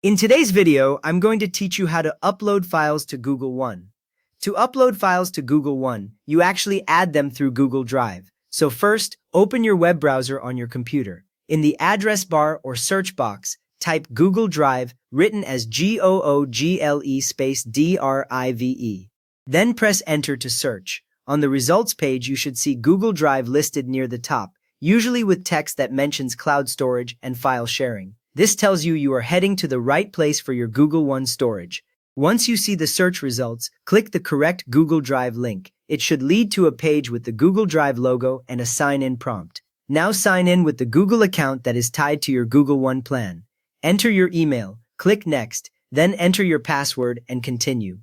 In today's video, I'm going to teach you how to upload files to Google One. To upload files to Google One, you actually add them through Google Drive. So first, open your web browser on your computer. In the address bar or search box, type Google Drive, written as Google space DRIVE. Then press Enter to search. On the results page, you should see Google Drive listed near the top, usually with text that mentions cloud storage and file sharing. This tells you are heading to the right place for your Google One storage. Once you see the search results, click the correct Google Drive link. It should lead to a page with the Google Drive logo and a sign-in prompt. Now sign in with the Google account that is tied to your Google One plan. Enter your email, click Next, then enter your password and continue.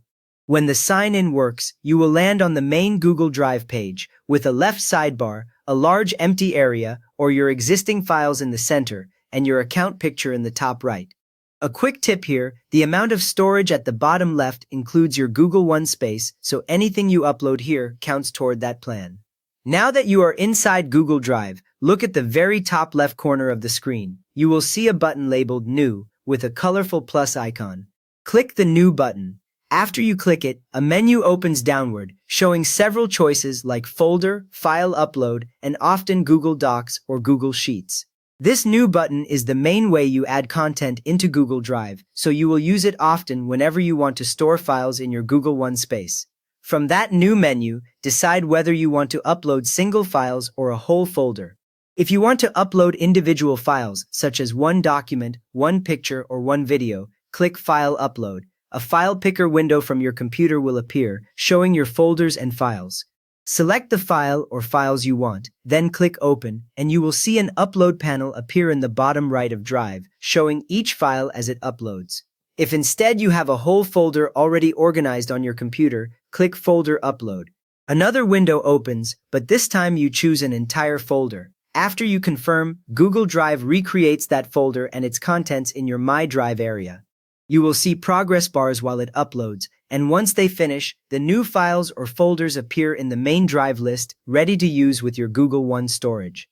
When the sign-in works, you will land on the main Google Drive page with a left sidebar, a large empty area, or your existing files in the center, and your account picture in the top right. A quick tip here, the amount of storage at the bottom left includes your Google One space, so anything you upload here counts toward that plan. Now that you are inside Google Drive, look at the very top left corner of the screen. You will see a button labeled New with a colorful plus icon. Click the New button. After you click it, a menu opens downward, showing several choices like Folder, File Upload, and often Google Docs or Google Sheets. This New button is the main way you add content into Google Drive, so you will use it often whenever you want to store files in your Google One space. From that new menu, decide whether you want to upload single files or a whole folder. If you want to upload individual files, such as one document, one picture, or one video, click File Upload. A file picker window from your computer will appear, showing your folders and files. Select the file or files you want, then click Open, and you will see an upload panel appear in the bottom right of Drive, showing each file as it uploads. If instead you have a whole folder already organized on your computer, click Folder Upload. Another window opens, but this time you choose an entire folder. After you confirm, Google Drive recreates that folder and its contents in your My Drive area. You will see progress bars while it uploads, and once they finish, the new files or folders appear in the main Drive list, ready to use with your Google One storage.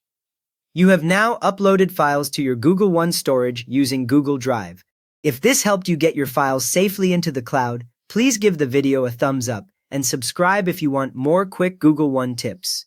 You have now uploaded files to your Google One storage using Google Drive. If this helped you get your files safely into the cloud, please give the video a thumbs up and subscribe if you want more quick Google One tips.